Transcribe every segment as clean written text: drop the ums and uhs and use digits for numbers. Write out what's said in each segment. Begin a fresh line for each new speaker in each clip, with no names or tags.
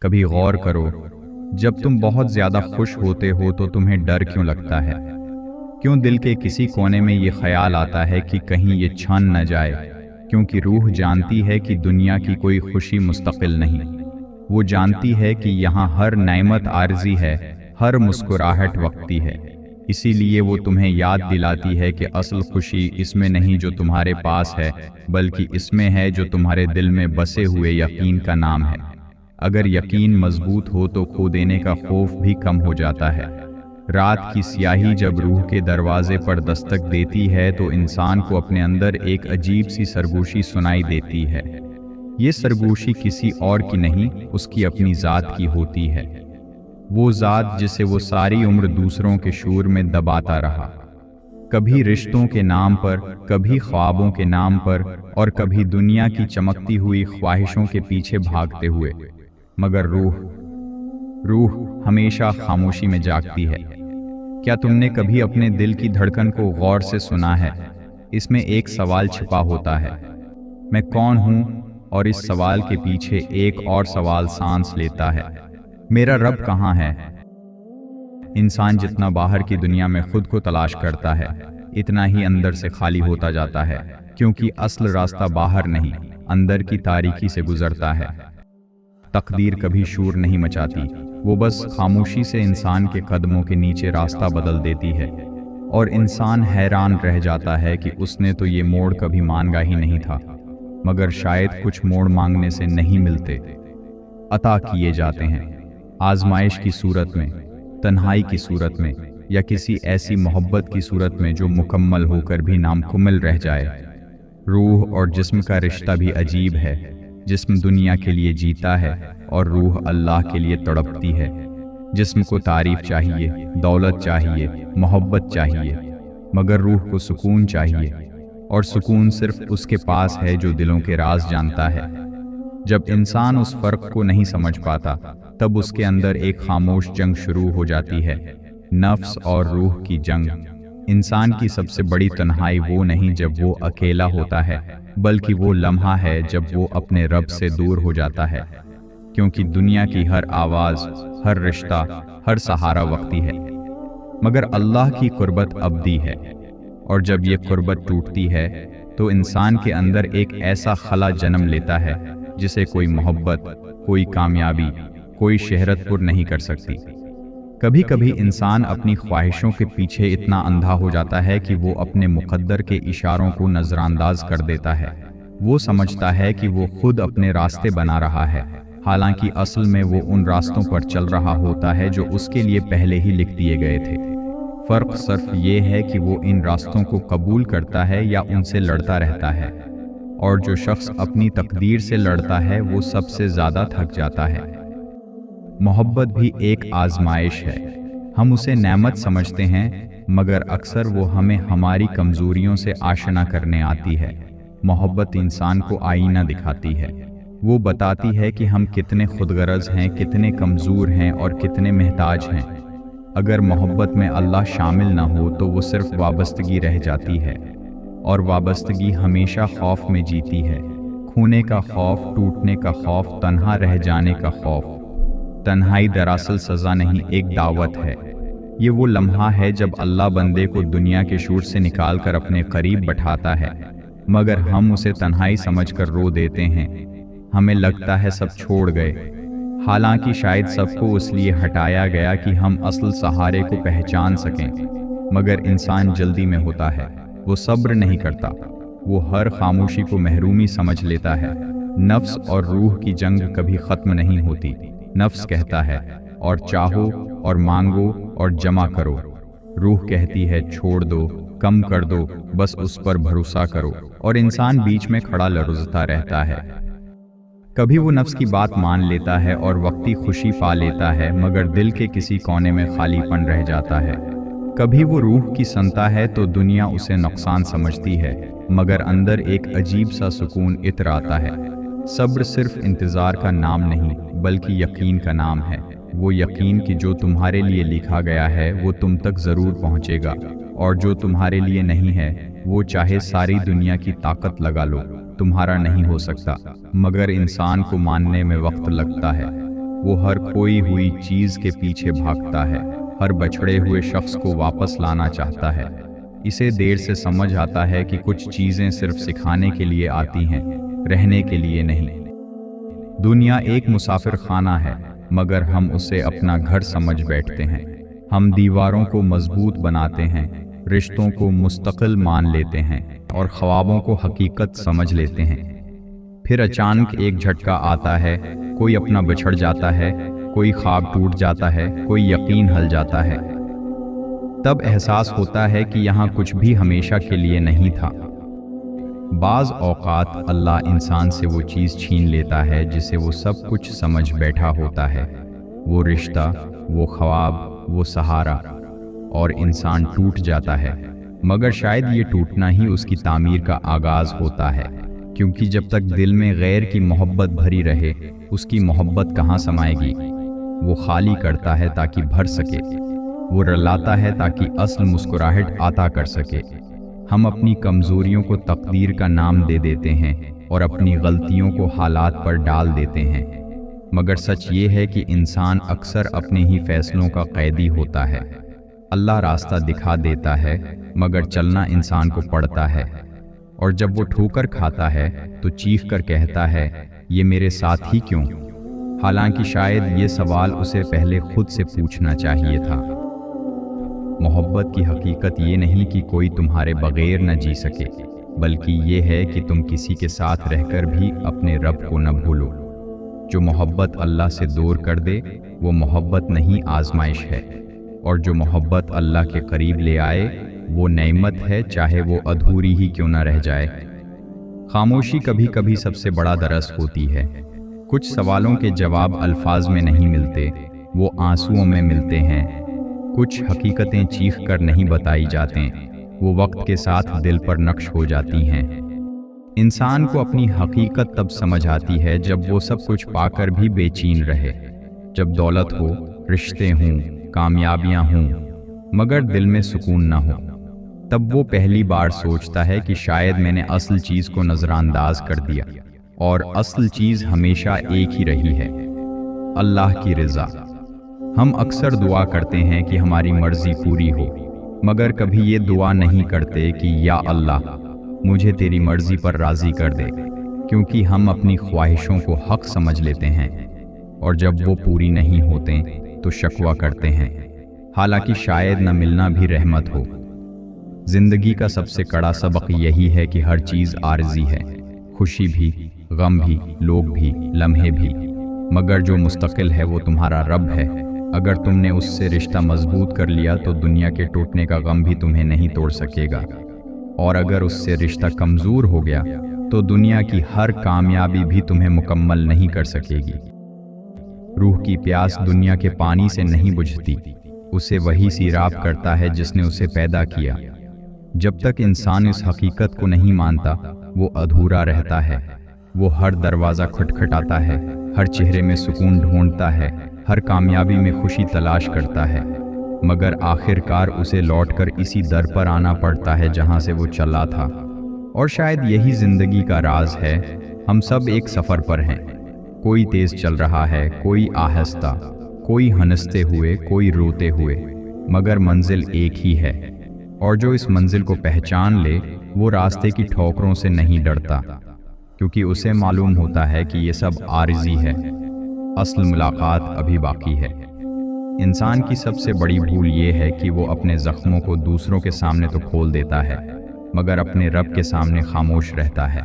کبھی غور کرو، جب تم بہت زیادہ خوش ہوتے ہو تو تمہیں ڈر کیوں لگتا ہے؟ کیوں دل کے کسی کونے میں یہ خیال آتا ہے کہ کہیں یہ چھن نہ جائے؟ کیونکہ روح جانتی ہے کہ دنیا کی کوئی خوشی مستقل نہیں۔ وہ جانتی ہے کہ یہاں ہر نعمت عارضی ہے، ہر مسکراہٹ وقتی ہے۔ اسی لیے وہ تمہیں یاد دلاتی ہے کہ اصل خوشی اس میں نہیں جو تمہارے پاس ہے، بلکہ اس میں ہے جو تمہارے دل میں بسے ہوئے یقین کا نام ہے۔ اگر یقین مضبوط ہو تو کھو دینے کا خوف بھی کم ہو جاتا ہے۔ رات کی سیاہی جب روح کے دروازے پر دستک دیتی ہے تو انسان کو اپنے اندر ایک عجیب سی سرگوشی سنائی دیتی ہے۔ یہ سرگوشی کسی اور کی نہیں، اس کی اپنی ذات کی ہوتی ہے۔ وہ ذات جسے وہ ساری عمر دوسروں کے شور میں دباتا رہا، کبھی رشتوں کے نام پر، کبھی خوابوں کے نام پر، اور کبھی دنیا کی چمکتی ہوئی خواہشوں کے پیچھے بھاگتے ہوئے۔ مگر روح ہمیشہ خاموشی میں جاگتی ہے۔ کیا تم نے کبھی اپنے دل کی دھڑکن کو غور سے سنا ہے؟ اس میں ایک سوال چھپا ہوتا ہے، میں کون ہوں؟ اور اس سوال کے پیچھے ایک اور سوال سانس لیتا ہے، میرا رب کہاں ہے؟ انسان جتنا باہر کی دنیا میں خود کو تلاش کرتا ہے، اتنا ہی اندر سے خالی ہوتا جاتا ہے، کیونکہ اصل راستہ باہر نہیں، اندر کی تاریکی سے گزرتا ہے۔ تقدیر کبھی شور نہیں مچاتی، وہ بس خاموشی سے انسان کے قدموں کے نیچے راستہ بدل دیتی ہے، اور انسان حیران رہ جاتا ہے کہ اس نے تو یہ موڑ کبھی مانگا ہی نہیں تھا۔ مگر شاید کچھ موڑ مانگنے سے نہیں ملتے، عطا کیے جاتے ہیں، آزمائش کی صورت میں، تنہائی کی صورت میں، یا کسی ایسی محبت کی صورت میں جو مکمل ہو کر بھی نامکمل رہ جائے۔ روح اور جسم کا رشتہ بھی عجیب ہے۔ جسم دنیا کے لیے جیتا ہے اور روح اللہ کے لیے تڑپتی ہے۔ جسم کو تعریف چاہیے، دولت چاہیے، محبت چاہیے، مگر روح کو سکون چاہیے، اور سکون صرف اس کے پاس ہے جو دلوں کے راز جانتا ہے۔ جب انسان اس فرق کو نہیں سمجھ پاتا، تب اس کے اندر ایک خاموش جنگ شروع ہو جاتی ہے، نفس اور روح کی جنگ۔ انسان کی سب سے بڑی تنہائی وہ نہیں جب وہ اکیلا ہوتا ہے، بلکہ وہ لمحہ ہے جب وہ اپنے رب سے دور ہو جاتا ہے، کیونکہ دنیا کی ہر آواز، ہر رشتہ، ہر سہارا وقتی ہے، مگر اللہ کی قربت ابدی ہے۔ اور جب یہ قربت ٹوٹتی ہے تو انسان کے اندر ایک ایسا خلا جنم لیتا ہے جسے کوئی محبت، کوئی کامیابی، کوئی شہرت پر نہیں کر سکتی۔ کبھی کبھی انسان اپنی خواہشوں کے پیچھے اتنا اندھا ہو جاتا ہے کہ وہ اپنے مقدر کے اشاروں کو نظر انداز کر دیتا ہے۔ وہ سمجھتا ہے کہ وہ خود اپنے راستے بنا رہا ہے، حالانکہ اصل میں وہ ان راستوں پر چل رہا ہوتا ہے جو اس کے لیے پہلے ہی لکھ دیے گئے تھے۔ فرق صرف یہ ہے کہ وہ ان راستوں کو قبول کرتا ہے یا ان سے لڑتا رہتا ہے، اور جو شخص اپنی تقدیر سے لڑتا ہے وہ سب سے زیادہ تھک جاتا ہے۔ محبت بھی ایک آزمائش ہے۔ ہم اسے نعمت سمجھتے ہیں، مگر اکثر وہ ہمیں ہماری کمزوریوں سے آشنا کرنے آتی ہے۔ محبت انسان کو آئینہ دکھاتی ہے۔ وہ بتاتی ہے کہ ہم کتنے خود غرض ہیں، کتنے کمزور ہیں اور کتنے محتاج ہیں۔ اگر محبت میں اللہ شامل نہ ہو تو وہ صرف وابستگی رہ جاتی ہے، اور وابستگی ہمیشہ خوف میں جیتی ہے۔ کھونے کا خوف، ٹوٹنے کا خوف، تنہا رہ جانے کا خوف۔ تنہائی دراصل سزا نہیں، ایک دعوت ہے۔ یہ وہ لمحہ ہے جب اللہ بندے کو دنیا کے شور سے نکال کر اپنے قریب بٹھاتا ہے، مگر ہم اسے تنہائی سمجھ کر رو دیتے ہیں۔ ہمیں لگتا ہے سب چھوڑ گئے، حالانکہ شاید سب کو اس لیے ہٹایا گیا کہ ہم اصل سہارے کو پہچان سکیں۔ مگر انسان جلدی میں ہوتا ہے، وہ صبر نہیں کرتا، وہ ہر خاموشی کو محرومی سمجھ لیتا ہے۔ نفس اور روح کی جنگ کبھی ختم نہیں ہوتی۔ نفس کہتا ہے اور چاہو اور مانگو اور جمع کرو، روح کہتی ہے چھوڑ دو، کم کر دو، بس اس پر بھروسہ کرو، اور انسان بیچ میں کھڑا لرزتا رہتا ہے۔ کبھی وہ نفس کی بات مان لیتا ہے اور وقتی خوشی پا لیتا ہے، مگر دل کے کسی کونے میں خالی پن رہ جاتا ہے۔ کبھی وہ روح کی سنتا ہے تو دنیا اسے نقصان سمجھتی ہے، مگر اندر ایک عجیب سا سکون عطر آتا ہے۔ صبر صرف انتظار کا نام نہیں، بلکہ یقین کا نام ہے۔ وہ یقین کہ جو تمہارے لیے لکھا گیا ہے وہ تم تک ضرور پہنچے گا، اور جو تمہارے لیے نہیں ہے وہ چاہے ساری دنیا کی طاقت لگا لو، تمہارا نہیں ہو سکتا۔ مگر انسان کو ماننے میں وقت لگتا ہے۔ وہ ہر کھوئی ہوئی چیز کے پیچھے بھاگتا ہے، ہر بچھڑے ہوئے شخص کو واپس لانا چاہتا ہے۔ اسے دیر سے سمجھ آتا ہے کہ کچھ چیزیں صرف سکھانے کے لیے آتی ہیں، رہنے کے لیے نہیں۔ دنیا ایک مسافر خانہ ہے، مگر ہم اسے اپنا گھر سمجھ بیٹھتے ہیں۔ ہم دیواروں کو مضبوط بناتے ہیں، رشتوں کو مستقل مان لیتے ہیں اور خوابوں کو حقیقت سمجھ لیتے ہیں۔ پھر اچانک ایک جھٹکا آتا ہے، کوئی اپنا بچھڑ جاتا ہے، کوئی خواب ٹوٹ جاتا ہے، کوئی یقین ہل جاتا ہے۔ تب احساس ہوتا ہے کہ یہاں کچھ بھی ہمیشہ کے لیے نہیں تھا۔ بعض اوقات اللہ انسان سے وہ چیز چھین لیتا ہے جسے وہ سب کچھ سمجھ بیٹھا ہوتا ہے، وہ رشتہ، وہ خواب، وہ سہارا، اور انسان ٹوٹ جاتا ہے۔ مگر شاید یہ ٹوٹنا ہی اس کی تعمیر کا آغاز ہوتا ہے، کیونکہ جب تک دل میں غیر کی محبت بھری رہے، اس کی محبت کہاں سمائے گی؟ وہ خالی کرتا ہے تاکہ بھر سکے، وہ رلاتا ہے تاکہ اصل مسکراہٹ عطا کر سکے۔ ہم اپنی کمزوریوں کو تقدیر کا نام دے دیتے ہیں اور اپنی غلطیوں کو حالات پر ڈال دیتے ہیں، مگر سچ یہ ہے کہ انسان اکثر اپنے ہی فیصلوں کا قیدی ہوتا ہے۔ اللہ راستہ دکھا دیتا ہے، مگر چلنا انسان کو پڑتا ہے، اور جب وہ ٹھوکر کھاتا ہے تو چیخ کر کہتا ہے، یہ میرے ساتھ ہی کیوں؟ حالانکہ شاید یہ سوال اسے پہلے خود سے پوچھنا چاہیے تھا۔ محبت کی حقیقت یہ نہیں کہ کوئی تمہارے بغیر نہ جی سکے، بلکہ یہ ہے کہ تم کسی کے ساتھ رہ کر بھی اپنے رب کو نہ بھولو۔ جو محبت اللہ سے دور کر دے وہ محبت نہیں، آزمائش ہے، اور جو محبت اللہ کے قریب لے آئے وہ نعمت ہے، چاہے وہ ادھوری ہی کیوں نہ رہ جائے۔ خاموشی کبھی کبھی سب سے بڑا درس ہوتی ہے۔ کچھ سوالوں کے جواب الفاظ میں نہیں ملتے، وہ آنسوؤں میں ملتے ہیں۔ کچھ حقیقتیں چیخ کر نہیں بتائی جاتے، وہ وقت کے ساتھ دل پر نقش ہو جاتی ہیں۔ انسان کو اپنی حقیقت تب سمجھ آتی ہے جب وہ سب کچھ پا کر بھی بے چین رہے، جب دولت ہو، رشتے ہوں، کامیابیاں ہوں، مگر دل میں سکون نہ ہو۔ تب وہ پہلی بار سوچتا ہے کہ شاید میں نے اصل چیز کو نظر انداز کر دیا، اور اصل چیز ہمیشہ ایک ہی رہی ہے، اللہ کی رضا۔ ہم اکثر دعا کرتے ہیں کہ ہماری مرضی پوری ہو، مگر کبھی یہ دعا نہیں کرتے کہ یا اللہ مجھے تیری مرضی پر راضی کر دے، کیونکہ ہم اپنی خواہشوں کو حق سمجھ لیتے ہیں، اور جب وہ پوری نہیں ہوتے تو شکوہ کرتے ہیں، حالانکہ شاید نہ ملنا بھی رحمت ہو۔ زندگی کا سب سے کڑا سبق یہی ہے کہ ہر چیز عارضی ہے، خوشی بھی، غم بھی، لوگ بھی، لمحے بھی، مگر جو مستقل ہے وہ تمہارا رب ہے۔ اگر تم نے اس سے رشتہ مضبوط کر لیا تو دنیا کے ٹوٹنے کا غم بھی تمہیں نہیں توڑ سکے گا، اور اگر اس سے رشتہ کمزور ہو گیا تو دنیا کی ہر کامیابی بھی تمہیں مکمل نہیں کر سکے گی۔ روح کی پیاس دنیا کے پانی سے نہیں بجھتی، اسے وہی سیراب کرتا ہے جس نے اسے پیدا کیا۔ جب تک انسان اس حقیقت کو نہیں مانتا وہ ادھورا رہتا ہے، وہ ہر دروازہ کھٹکھٹاتا ہے، ہر چہرے میں سکون ڈھونڈتا ہے، ہر کامیابی میں خوشی تلاش کرتا ہے، مگر آخر کار اسے لوٹ کر اسی در پر آنا پڑتا ہے جہاں سے وہ چلا تھا۔ اور شاید یہی زندگی کا راز ہے، ہم سب ایک سفر پر ہیں، کوئی تیز چل رہا ہے، کوئی آہستہ، کوئی ہنستے ہوئے، کوئی روتے ہوئے، مگر منزل ایک ہی ہے، اور جو اس منزل کو پہچان لے وہ راستے کی ٹھوکروں سے نہیں ڈرتا، کیونکہ اسے معلوم ہوتا ہے کہ یہ سب عارضی ہے، اصل ملاقات ابھی باقی ہے۔ انسان کی سب سے بڑی بھول یہ ہے کہ وہ اپنے زخموں کو دوسروں کے سامنے تو کھول دیتا ہے، مگر اپنے رب کے سامنے خاموش رہتا ہے۔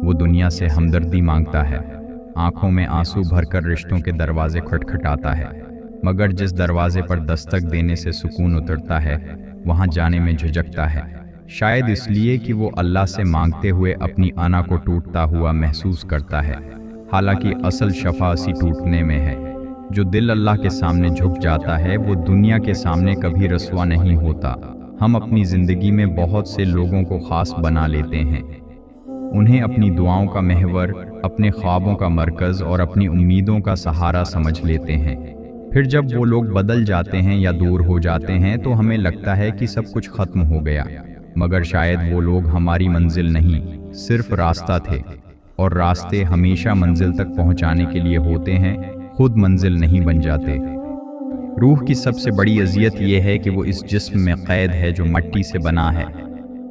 وہ دنیا سے ہمدردی مانگتا ہے، آنکھوں میں آنسو بھر کر رشتوں کے دروازے کھٹکھٹاتا ہے، مگر جس دروازے پر دستک دینے سے سکون اترتا ہے وہاں جانے میں جھجکتا ہے، شاید اس لیے کہ وہ اللہ سے مانگتے ہوئے اپنی انا کو ٹوٹتا ہوا محسوس کرتا ہے، حالانکہ اصل شفا اسی ٹوٹنے میں ہے۔ جو دل اللہ کے سامنے جھک جاتا ہے وہ دنیا کے سامنے کبھی رسوا نہیں ہوتا۔ ہم اپنی زندگی میں بہت سے لوگوں کو خاص بنا لیتے ہیں، انہیں اپنی دعاؤں کا محور، اپنے خوابوں کا مرکز اور اپنی امیدوں کا سہارا سمجھ لیتے ہیں۔ پھر جب وہ لوگ بدل جاتے ہیں یا دور ہو جاتے ہیں تو ہمیں لگتا ہے کہ سب کچھ ختم ہو گیا، مگر شاید وہ لوگ ہماری منزل نہیں، صرف راستہ تھے، اور راستے ہمیشہ منزل تک پہنچانے کے لیے ہوتے ہیں، خود منزل نہیں بن جاتے۔ روح کی سب سے بڑی اذیت یہ ہے کہ وہ اس جسم میں قید ہے جو مٹی سے بنا ہے۔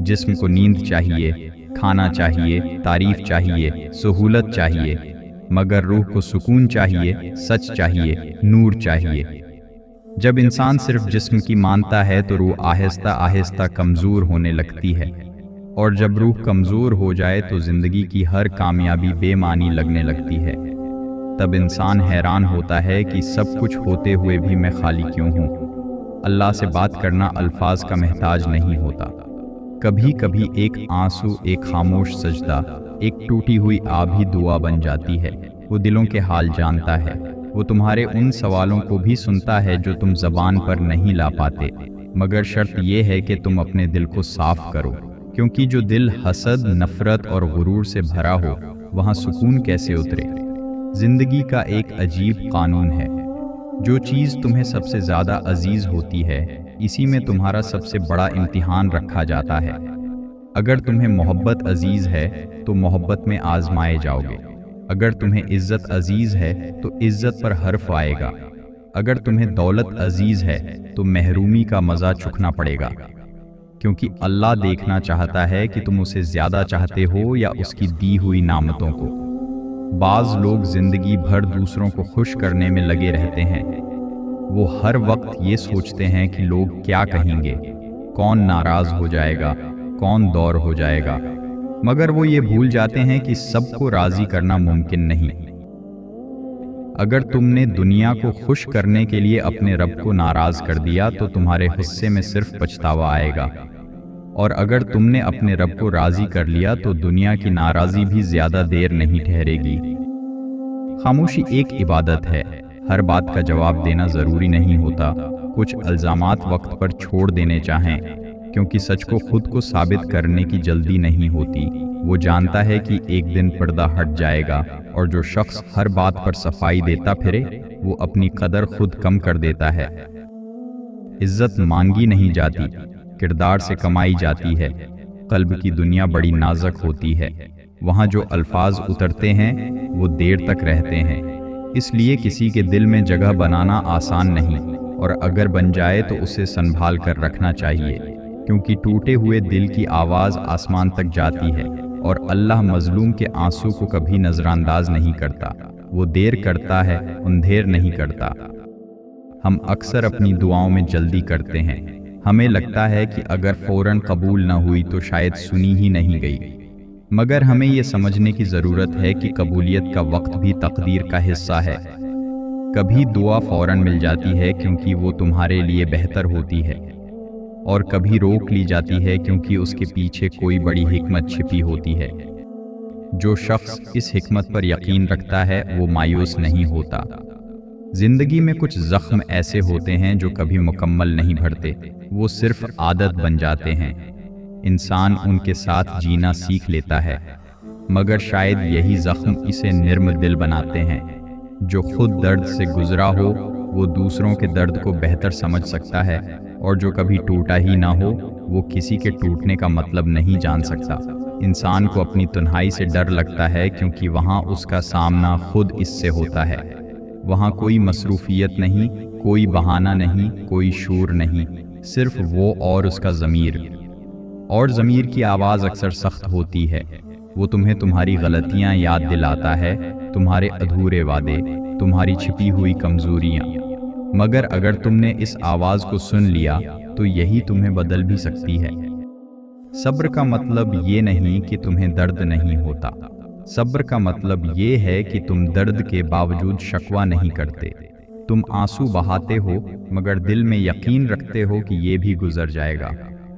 جسم کو نیند چاہیے، کھانا چاہیے، تعریف چاہیے، سہولت چاہیے، مگر روح کو سکون چاہیے، سچ چاہیے، نور چاہیے۔ جب انسان صرف جسم کی مانتا ہے تو روح آہستہ آہستہ کمزور ہونے لگتی ہے، اور جب روح کمزور ہو جائے تو زندگی کی ہر کامیابی بے معنی لگنے لگتی ہے۔ تب انسان حیران ہوتا ہے کہ سب کچھ ہوتے ہوئے بھی میں خالی کیوں ہوں۔ اللہ سے بات کرنا الفاظ کا محتاج نہیں ہوتا۔ کبھی کبھی ایک آنسو، ایک خاموش سجدہ، ایک ٹوٹی ہوئی آب ہی دعا بن جاتی ہے۔ وہ دلوں کے حال جانتا ہے، وہ تمہارے ان سوالوں کو بھی سنتا ہے جو تم زبان پر نہیں لا پاتے، مگر شرط یہ ہے کہ تم اپنے دل کو صاف کرو، کیونکہ جو دل حسد، نفرت اور غرور سے بھرا ہو وہاں سکون کیسے اترے۔ زندگی کا ایک عجیب قانون ہے، جو چیز تمہیں سب سے زیادہ عزیز ہوتی ہے اسی میں تمہارا سب سے بڑا امتحان رکھا جاتا ہے۔ اگر تمہیں محبت عزیز ہے تو محبت میں آزمائے جاؤ گے، اگر تمہیں عزت عزیز ہے تو عزت پر حرف آئے گا، اگر تمہیں دولت عزیز ہے تو محرومی کا مزہ چکھنا پڑے گا، کیونکہ اللہ دیکھنا چاہتا ہے کہ تم اسے زیادہ چاہتے ہو یا اس کی دی ہوئی نعمتوں کو۔ بعض لوگ زندگی بھر دوسروں کو خوش کرنے میں لگے رہتے ہیں۔ وہ ہر وقت یہ سوچتے ہیں کہ لوگ کیا کہیں گے، کون ناراض ہو جائے گا، کون دور ہو جائے گا، مگر وہ یہ بھول جاتے ہیں کہ سب کو راضی کرنا ممکن نہیں۔ اگر تم نے دنیا کو خوش کرنے کے لیے اپنے رب کو ناراض کر دیا تو تمہارے حصے میں صرف پچھتاوا آئے گا، اور اگر تم نے اپنے رب کو راضی کر لیا تو دنیا کی ناراضی بھی زیادہ دیر نہیں ٹھہرے گی۔ خاموشی ایک عبادت ہے۔ ہر بات کا جواب دینا ضروری نہیں ہوتا۔ کچھ الزامات وقت پر چھوڑ دینے چاہیں، کیونکہ سچ کو خود کو ثابت کرنے کی جلدی نہیں ہوتی۔ وہ جانتا ہے کہ ایک دن پردہ ہٹ جائے گا، اور جو شخص ہر بات پر صفائی دیتا پھرے وہ اپنی قدر خود کم کر دیتا ہے۔ عزت مانگی نہیں جاتی، کردار سے کمائی جاتی ہے۔ قلب کی دنیا بڑی نازک ہوتی ہے، وہاں جو الفاظ اترتے ہیں وہ دیر تک رہتے ہیں، اس لیے کسی کے دل میں جگہ بنانا آسان نہیں، اور اگر بن جائے تو اسے سنبھال کر رکھنا چاہیے، کیونکہ ٹوٹے ہوئے دل کی آواز آسمان تک جاتی ہے، اور اللہ مظلوم کے آنسو کو کبھی نظر انداز نہیں کرتا۔ وہ دیر کرتا ہے، اندھیر نہیں کرتا۔ ہم اکثر اپنی دعاؤں میں جلدی کرتے ہیں۔ ہمیں لگتا ہے کہ اگر فوراً قبول نہ ہوئی تو شاید سنی ہی نہیں گئی، مگر ہمیں یہ سمجھنے کی ضرورت ہے کہ قبولیت کا وقت بھی تقدیر کا حصہ ہے۔ کبھی دعا فوراً مل جاتی ہے کیونکہ وہ تمہارے لیے بہتر ہوتی ہے، اور کبھی روک لی جاتی ہے کیونکہ اس کے پیچھے کوئی بڑی حکمت چھپی ہوتی ہے۔ جو شخص اس حکمت پر یقین رکھتا ہے وہ مایوس نہیں ہوتا۔ زندگی میں کچھ زخم ایسے ہوتے ہیں جو کبھی مکمل نہیں بھرتے، وہ صرف عادت بن جاتے ہیں۔ انسان ان کے ساتھ جینا سیکھ لیتا ہے، مگر شاید یہی زخم اسے نرم دل بناتے ہیں۔ جو خود درد سے گزرا ہو وہ دوسروں کے درد کو بہتر سمجھ سکتا ہے، اور جو کبھی ٹوٹا ہی نہ ہو وہ کسی کے ٹوٹنے کا مطلب نہیں جان سکتا۔ انسان کو اپنی تنہائی سے ڈر لگتا ہے کیونکہ وہاں اس کا سامنا خود اس سے ہوتا ہے۔ وہاں کوئی مصروفیت نہیں، کوئی بہانہ نہیں، کوئی شور نہیں، صرف وہ اور اس کا ضمیر۔ اور ضمیر کی آواز اکثر سخت ہوتی ہے۔ وہ تمہیں تمہاری غلطیاں یاد دلاتا ہے، تمہارے ادھورے وعدے، تمہاری چھپی ہوئی کمزوریاں، مگر اگر تم نے اس آواز کو سن لیا تو یہی تمہیں بدل بھی سکتی ہے۔ صبر کا مطلب یہ نہیں کہ تمہیں درد نہیں ہوتا، صبر کا مطلب یہ ہے کہ تم درد کے باوجود شکوہ نہیں کرتے۔ تم آنسو بہاتے ہو مگر دل میں یقین رکھتے ہو کہ یہ بھی گزر جائے گا۔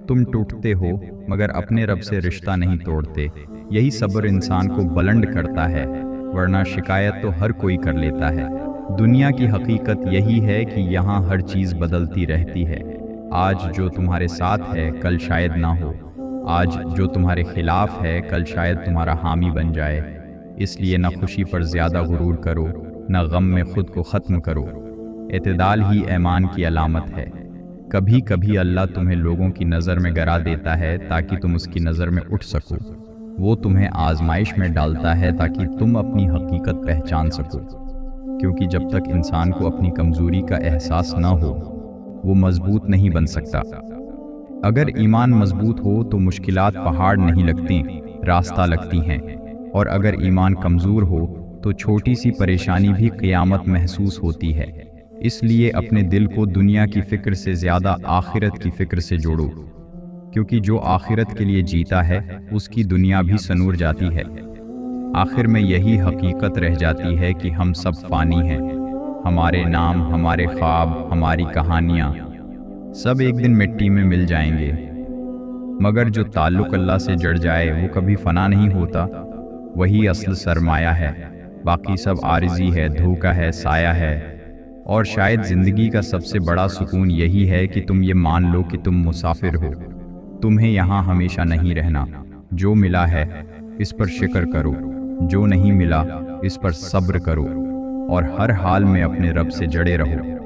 تم ٹوٹتے ہو مگر اپنے رب سے رشتہ نہیں توڑتے۔ یہی صبر انسان کو بلند کرتا ہے، ورنہ شکایت تو ہر کوئی کر لیتا ہے۔ دنیا کی حقیقت یہی ہے کہ یہاں ہر چیز بدلتی رہتی ہے۔ آج جو تمہارے ساتھ ہے کل شاید نہ ہو، آج جو تمہارے خلاف ہے کل شاید تمہارا حامی بن جائے۔ اس لیے نہ خوشی پر زیادہ غرور کرو، نہ غم میں خود کو ختم کرو۔ اعتدال ہی ایمان کی علامت ہے۔ کبھی کبھی اللہ تمہیں لوگوں کی نظر میں گرا دیتا ہے تاکہ تم اس کی نظر میں اٹھ سکو۔ وہ تمہیں آزمائش میں ڈالتا ہے تاکہ تم اپنی حقیقت پہچان سکو۔ کیونکہ جب تک انسان کو اپنی کمزوری کا احساس نہ ہو وہ مضبوط نہیں بن سکتا۔ اگر ایمان مضبوط ہو تو مشکلات پہاڑ نہیں لگتے، راستہ لگتی ہیں، اور اگر ایمان کمزور ہو تو چھوٹی سی پریشانی بھی قیامت محسوس ہوتی ہے۔ اس لیے اپنے دل کو دنیا کی فکر سے زیادہ آخرت کی فکر سے جوڑو، کیونکہ جو آخرت کے لیے جیتا ہے اس کی دنیا بھی سنور جاتی ہے۔ آخر میں یہی حقیقت رہ جاتی ہے کہ ہم سب فانی ہیں، ہمارے نام، ہمارے خواب، ہماری کہانیاں سب ایک دن مٹی میں مل جائیں گے، مگر جو تعلق اللہ سے جڑ جائے وہ کبھی فنا نہیں ہوتا، وہی اصل سرمایہ ہے۔ باقی سب عارضی ہے، دھوکہ ہے، سایہ ہے۔ اور شاید زندگی کا سب سے بڑا سکون یہی ہے کہ تم یہ مان لو کہ تم مسافر ہو، تمہیں یہاں ہمیشہ نہیں رہنا۔ جو ملا ہے اس پر شکر کرو، جو نہیں ملا اس پر صبر کرو، اور ہر حال میں اپنے رب سے جڑے رہو۔